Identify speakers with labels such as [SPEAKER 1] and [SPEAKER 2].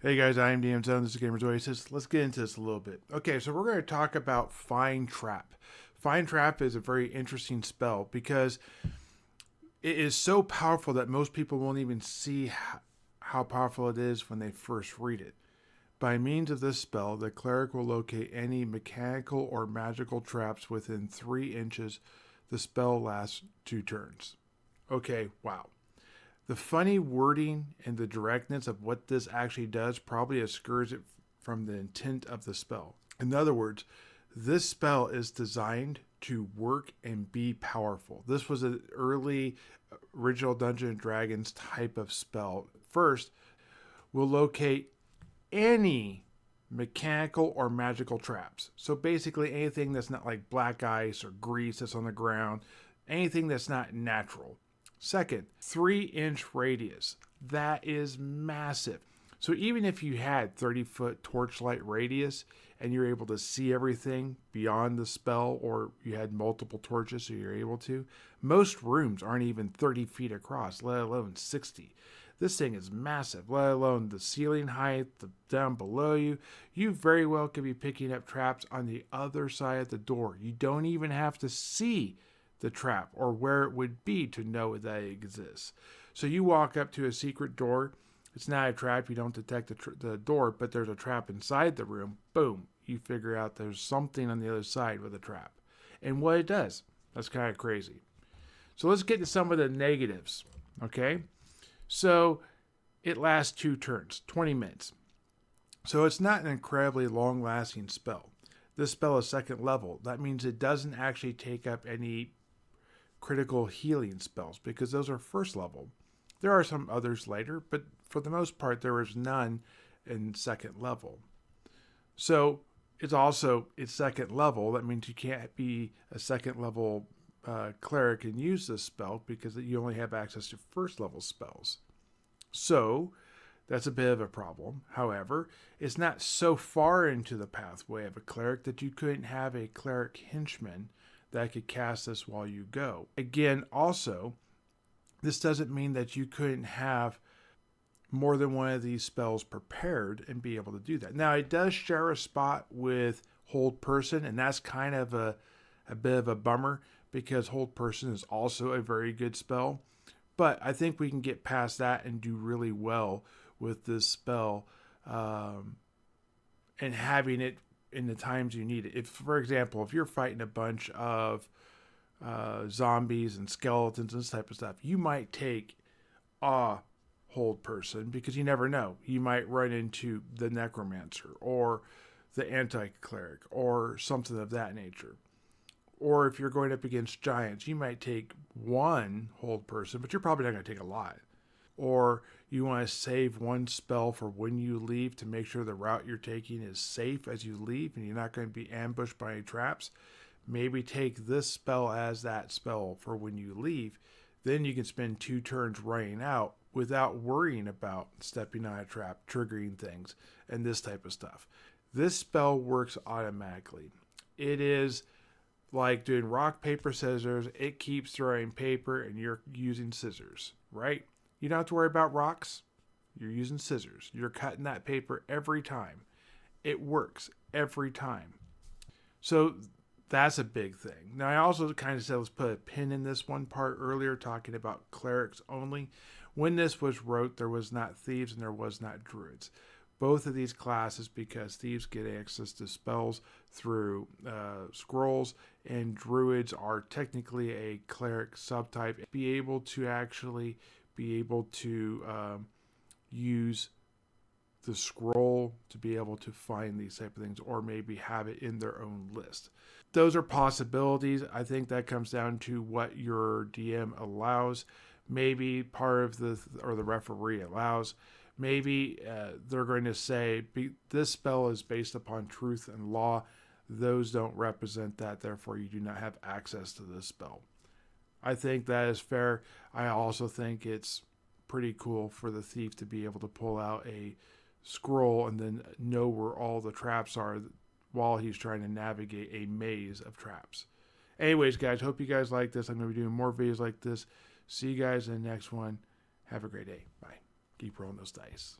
[SPEAKER 1] Hey guys, I am DM Zone. This is Gamers Oasis. Let's get into this a little bit. Okay, so we're going to talk about Find Trap. Find Trap is a very interesting spell because it is so powerful that most people won't even see how powerful it is when they first read it. By means of this spell, the cleric will locate any mechanical or magical traps within 3 inches. The spell lasts 2 turns. Okay, wow. The funny wording and the directness of what this actually does probably obscures it from the intent of the spell. In other words, this spell is designed to work and be powerful. This was an early original Dungeons and Dragons type of spell. First, we'll locate any mechanical or magical traps. So basically anything that's not like black ice or grease that's on the ground, anything that's not natural. Second, 3-inch radius. That is massive. So even if you had 30-foot torchlight radius and you're able to see everything beyond the spell, or you had multiple torches so you're able to, most rooms aren't even 30 feet across, let alone 60. This thing is massive, let alone the ceiling height, the down below you. You very well could be picking up traps on the other side of the door. You don't even have to see the trap or where it would be to know that it exists. So you walk up to a secret door. It's not a trap. You don't detect the door, but there's a trap inside the room. Boom. You figure out there's something on the other side with a trap. And what it does. That's kind of crazy. So let's get to some of the negatives. Okay. So it lasts 2 turns, 20 minutes. So it's not an incredibly long lasting spell. This spell is 2nd level. That means it doesn't actually take up any critical healing spells because those are 1st level. There are some others later, but for the most part, there is none in 2nd level. So it's 2nd level. That means you can't be a 2nd level cleric and use this spell because you only have access to 1st level spells. So that's a bit of a problem. However, it's not so far into the pathway of a cleric that you couldn't have a cleric henchman that could cast this while you go. Again, also, this doesn't mean that you couldn't have more than one of these spells prepared and be able to do that. Now, it does share a spot with Hold Person, and that's kind of a bit of a bummer because Hold Person is also a very good spell. But I think we can get past that and do really well with this spell and having it in the times you need it. If, for example, if you're fighting a bunch of zombies and skeletons and this type of stuff, you might take a Hold Person because you never know. You might run into the necromancer or the anti-cleric or something of that nature. Or if you're going up against giants, you might take 1 Hold Person, but you're probably not going to take a lot. Or you want to save 1 spell for when you leave to make sure the route you're taking is safe as you leave and you're not going to be ambushed by any traps. Maybe take this spell as that spell for when you leave. Then you can spend 2 turns running out without worrying about stepping on a trap, triggering things, and this type of stuff. This spell works automatically. It is like doing rock, paper, scissors. It keeps throwing paper and you're using scissors, right? You don't have to worry about rocks. You're using scissors. You're cutting that paper every time. It works every time. So that's a big thing. Now, I also kind of said let's put a pin in this one part earlier, talking about clerics only. When this was wrote, there was not thieves and there was not druids. Both of these classes, because thieves get access to spells through scrolls, and druids are technically a cleric subtype, be able to actually use the scroll to be able to find these type of things, or maybe have it in their own list. Those are possibilities. I think that comes down to what your DM allows. Maybe part of the referee allows. Maybe they're going to say this spell is based upon truth and law. Those don't represent that, therefore you do not have access to this spell. I think that is fair. I also think it's pretty cool for the thief to be able to pull out a scroll and then know where all the traps are while he's trying to navigate a maze of traps. Anyways, guys, hope you guys like this. I'm going to be doing more videos like this. See you guys in the next one. Have a great day. Bye. Keep rolling those dice.